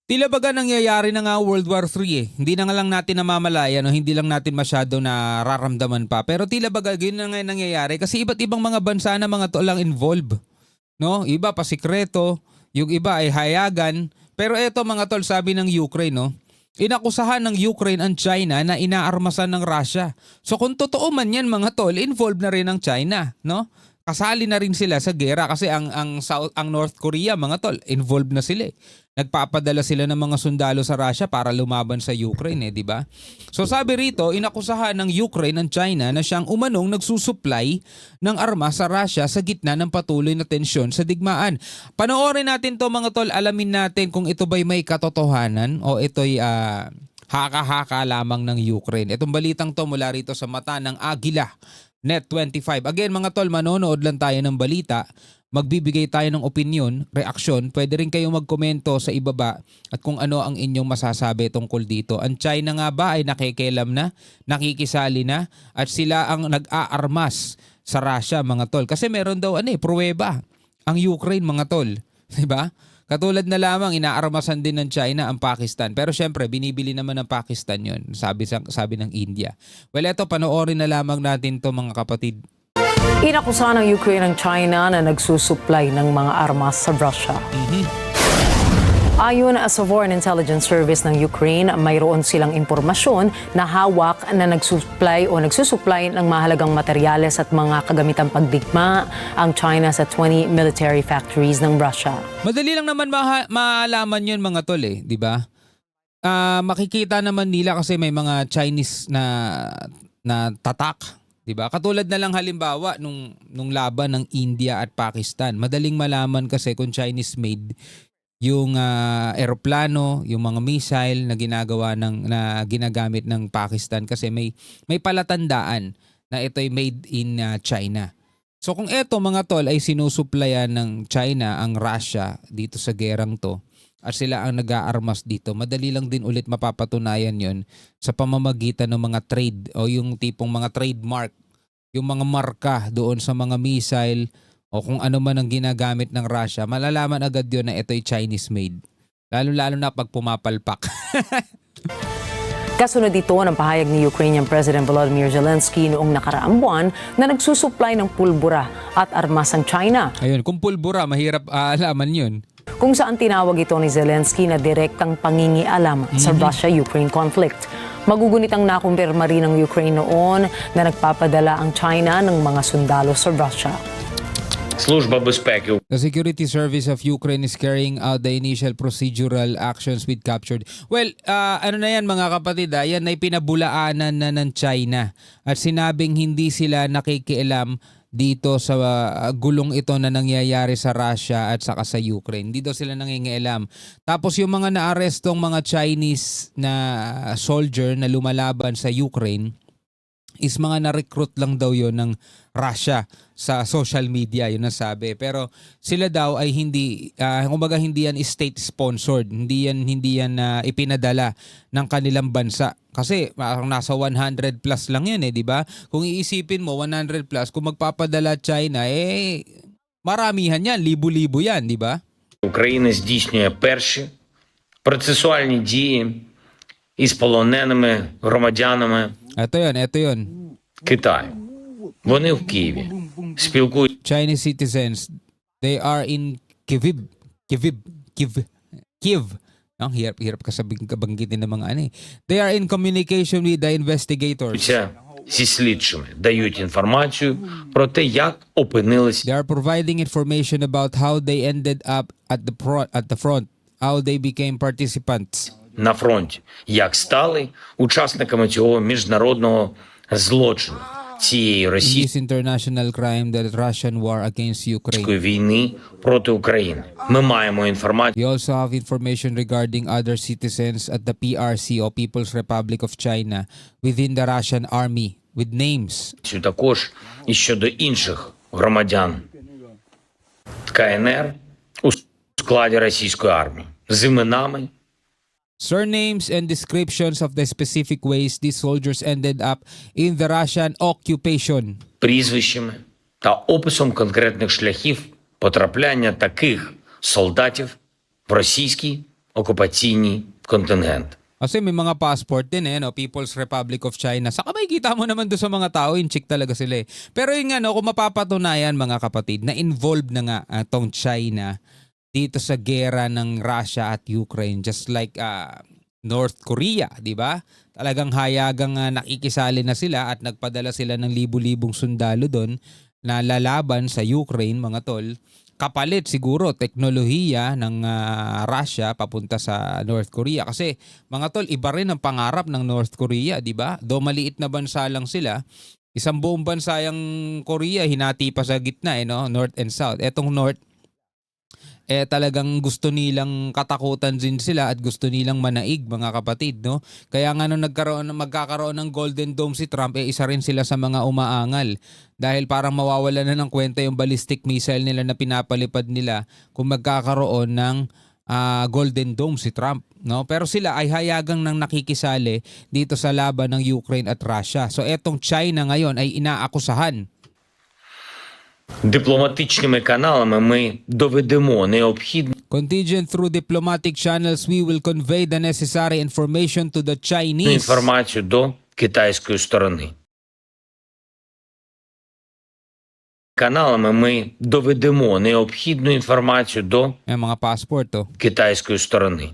Tila baga nangyayari na nga World War III eh. Hindi na nga lang natin namamalayan o hindi lang natin masyado nararamdaman pa. Pero tila baga yun na nga nangyayari kasi iba't ibang mga bansa na mga to lang involved. No? Iba pa sikreto, yung iba ay hayagan. Pero eto mga tol, sabi ng Ukraine, no? Inakusahan ng Ukraine ang China na inaarmasan ng Russia. So kung totoo man yan mga tol, involved na rin ang China, no? Kasali na rin sila sa gera kasi ang North Korea mga tol, involved na sila eh. Nagpapadala sila ng mga sundalo sa Russia para lumaban sa Ukraine, di ba? So sabi rito, inakusahan ng Ukraine ang China na siyang umanong nagsusupply ng armas sa Russia sa gitna ng patuloy na tensyon sa digmaan. Panoorin natin to mga tol, alamin natin kung ito ba'y may katotohanan o ito'y haka-haka lamang ng Ukraine. Itong balitang to mula rito sa mata ng Agila Net25. Again mga tol, manonood lang tayo ng balita. Magbibigay tayo ng opinion, reaksyon. Pwede rin kayong magkomento sa ibaba at kung ano ang inyong masasabi tungkol dito. Ang China nga ba ay nakikialam na, nakikisali na at sila ang nag-aarmas sa Russia mga tol. Kasi meron daw pruweba ang Ukraine mga tol. Diba? Katulad na lamang inaarmasan din ng China ang Pakistan. Pero syempre binibili naman ng Pakistan yon, sabi ng India. Well eto, panoorin na lamang natin to mga kapatid. Inakusahan ng Ukraine ang China na nagsusupply ng mga armas sa Russia. Ayon sa Foreign Intelligence Service ng Ukraine, mayroon silang impormasyon na hawak na nagsusupply ng mahalagang materyales at mga kagamitang pagdigma ang China sa 20 military factories ng Russia. Madali lang naman maalaman yun mga tol eh, di ba? Makikita naman nila kasi may mga Chinese na tatak. Diba? Katulad na lang halimbawa nung laban ng India at Pakistan. Madaling malaman kasi kung Chinese made yung eroplano, yung mga missile na ginagamit ng Pakistan kasi may palatandaan na ito'y made in China. So kung eto mga tol ay sinusuplayan ng China ang Russia dito sa gerang to, at sila ang nag-aarmas dito, madali lang din ulit mapapatunayan yon sa pamamagitan ng mga trade o yung tipong mga trademark, yung mga marka doon sa mga missile o kung ano man ang ginagamit ng Russia, malalaman agad yon na ito'y Chinese made. Lalo-lalo na pag pumapalpak. Kasunod dito ng pahayag ni Ukrainian President Volodymyr Zelensky noong nakaraang buwan na nagsusupply ng pulbura at armas ang China. Ayun, kung pulbura, mahirap alaman yun. Kung saan tinawag ito ni Zelensky na direktang pangingialam sa Russia-Ukraine conflict. Magugunit ang nakumpirma rin ng Ukraine noon na nagpapadala ang China ng mga sundalo sa Russia. Служба безпеки. The Security Service of Ukraine is carrying out the initial procedural actions with captured. Well, ano na yan mga kapatid, yan ay pinabulaanan na ng China at sinabing hindi sila nakikialam dito sa gulong ito na nangyayari sa Russia at saka sa Ukraine. Dito sila nangingialam. Tapos yung mga naarestong mga Chinese na soldier na lumalaban sa Ukraine is mga na-recruit lang daw yon ng Russia sa social media, yun ang sabi. Pero sila daw ay hindi, kumbaga hindi yan state-sponsored, hindi yan ipinadala ng kanilang bansa. Kasi nasa 100 plus lang yan di ba? Kung iisipin mo, 100 plus, kung magpapadala China, maramihan yan, libo-libo yan, di ba? Україна здійснює перші процесуальні дії із полоненими громадянами Ito yun. Китаю. Вони в Києві спілкуються. Chinese citizens, they are in Kyiv. Ang hirap kabanggitin ng mga They are in communication with the investigators. Зі слідчими дають інформацію про те, як опинилися They are providing information about how they ended up at the front, how they became participants. на фронті, як стали учасниками цього міжнародного злочину, цієї This російської international crime, the Russian war against Ukraine. війни проти України. Ми маємо інформацію We also have information regarding other citizens at the PRC or People's Republic of China within the Russian army with names. також і щодо інших громадян КНР у складі російської армії з іменами, Surnames and descriptions of the specific ways these soldiers ended up in the Russian occupation. прізвищами та описом конкретних шляхів потрапляння таких солдатів в російський окупаційні контингенти. Kasi may mga passport din no? People's Republic of China. Saka may kita mo naman doon sa mga tao, yung chick talaga sila eh. Pero yun nga, no, kung mapapatunayan mga kapatid, na involved na nga tong China dito sa gera ng Russia at Ukraine, just like North Korea, di ba? Talagang hayagang nakikisali na sila at nagpadala sila ng libu-libong sundalo doon na lalaban sa Ukraine, mga tol. Kapalit siguro teknolohiya ng Russia papunta sa North Korea. Kasi mga tol, iba rin ang pangarap ng North Korea, di ba? Do maliit na bansa lang sila, isang buong bansa yung Korea, hinati pa sa gitna, no? North and South. Etong North, talagang gusto nilang katakutan din sila at gusto nilang manaig, mga kapatid, no? Kaya nga nung magkakaroon ng Golden Dome si Trump, isa rin sila sa mga umaangal dahil parang mawawala na ng kwenta yung ballistic missile nila na pinapalipad nila kung magkakaroon ng Golden Dome si Trump, no? Pero sila ay hayagang nang nakikisali dito sa laban ng Ukraine at Russia. So etong China ngayon ay inaakusahan. Дипломатичними каналами ми доведемо необхідну Contingent through diplomatic channels, we will convey the necessary information to the Chinese. інформацію до китайської сторони. Каналами ми доведемо необхідну інформацію до Yung mga passport, to. китайської сторони.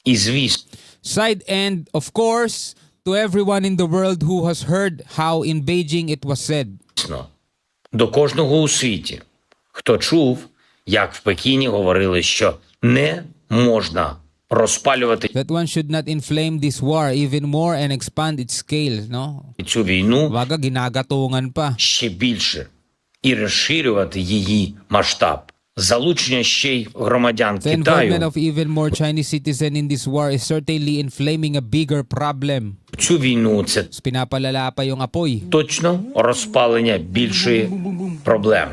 І звісно, Side and, of course, to everyone in the world who has heard how in Beijing it was said. до кожного у світі, хто чув, як в Пекіні говорили, що не можна розпалювати That one should not inflame this war even more and expand its scale, no? цю війну Waga, ginagatungan pa. ще більше і розширювати її масштаб. Залучення ще й громадян The involvement Китаю of even more Chinese citizens in this war is certainly inflaming a bigger problem. в цю війну це Tapos pinapalala pa yung apoy. точно розпалення більшої проблеми.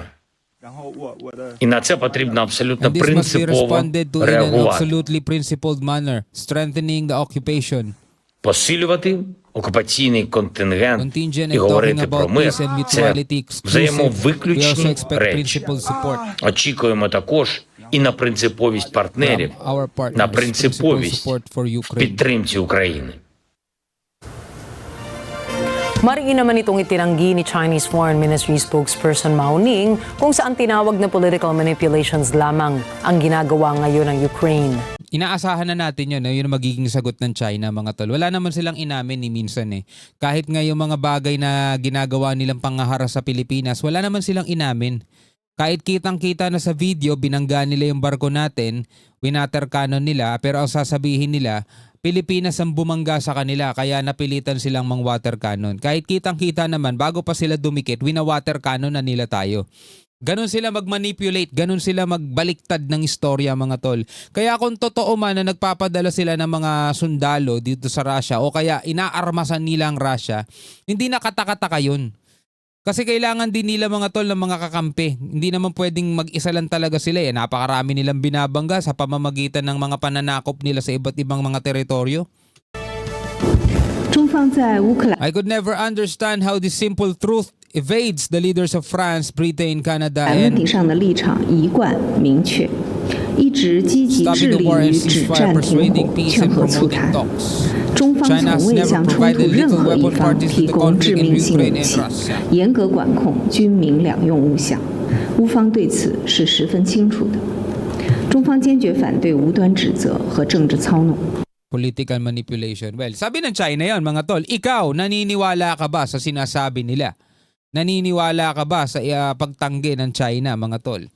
然后我的 І на це потрібно абсолютно And this must be принципово responded to in an реагувати. absolutely principled manner, strengthening the occupation. Посилювати окупаційний контингент Contingent і and talking говорити про about мир peace and – це mutuality exclusive. We also взаємовиключні expect речі. principled support Очікуємо також і на принциповість партнерів, from our partners, на principled принциповість support for в Ukraine. підтримці України. Mariin naman itong itinanggi ni Chinese Foreign Ministry spokesperson Mao Ning kung saan tinawag na political manipulations lamang ang ginagawa ngayon ng Ukraine. Inaasahan na natin yun, yun ang magiging sagot ng China, mga tol. Wala naman silang inamin ni minsan eh. Kahit nga yung mga bagay na ginagawa nilang pangaharas sa Pilipinas, wala naman silang inamin. Kahit kitang-kita na sa video, binangga nila yung barko natin, winater cannon nila, pero ang sasabihin nila, Pilipinas ang bumangga sa kanila kaya napilitan silang mang water cannon. Kahit kitang-kita naman, bago pa sila dumikit, wina-water cannon na nila tayo. Ganon sila mag-manipulate, ganon sila magbaliktad ng istorya, mga tol. Kaya kung totoo man na nagpapadala sila ng mga sundalo dito sa Russia o kaya inaarmasan nila ang Russia, hindi nakataka-taka yun. Kasi kailangan din nila, mga tol, ng mga kakampi. Hindi naman pwedeng mag-isa lang talaga sila. Napakarami nilang binabangga sa pamamagitan ng mga pananakop nila sa iba't ibang mga teritoryo. 中方在乌克兰 I could never understand how this simple truth evades the leaders of France, Britain, Canada, 问 and 题上的立场一贯明确，一直积极致 stopping 力 the war 于 and 止 ceasefire, 战停 persuading 火、 peace 劝 and 和促 promoting 谈。 talks. 中方 China 从 has 未 never 向冲 provided 突任 little 何一 weapon 方 parties to 提 the 供 conflict 致 in 命性 Ukraine 武 and 器， Russia. 严格管控军民两用物项。乌方对此是十分清楚的。中方坚决反对无端指责和政治操弄。 Political manipulation. Well, sabi ng China yan, mga tol. Ikaw, naniniwala ka ba sa sinasabi nila? Naniniwala ka ba sa pagtanggi ng China, mga tol?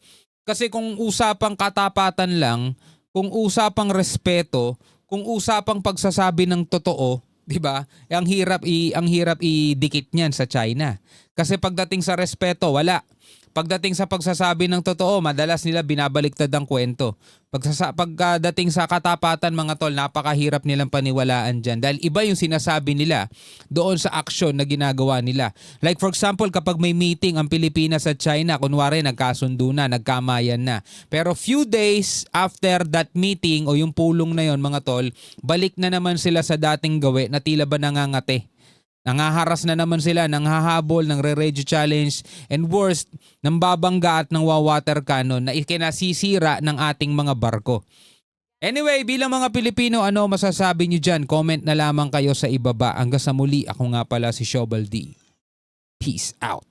Kasi kung usapang katapatan lang, kung usapang respeto, kung usapang pagsasabi ng totoo, 'di ba? Ang hirap idikit niyan sa China. Kasi pagdating sa respeto, wala. Pagdating sa pagsasabi ng totoo, madalas nila binabaliktad ang kwento. Pagdating sa katapatan, mga tol, napakahirap nilang paniwalaan dyan. Dahil iba yung sinasabi nila doon sa aksyon na ginagawa nila. Like for example, kapag may meeting ang Pilipinas at China, kunwari nagkasundo na, nagkamayan na. Pero few days after that meeting o yung pulong na yon, mga tol, balik na naman sila sa dating gawi na tila ba nangangate. Nangaharas na naman sila, nanghahabol, ng re-regio challenge, and worst, nang babangga at ng water cannon na ikinasisira ng ating mga barko. Anyway, bilang mga Pilipino, ano masasabi nyo dyan? Comment na lamang kayo sa ibaba. Hanggang sa muli, ako nga pala si Shobal D. Peace out.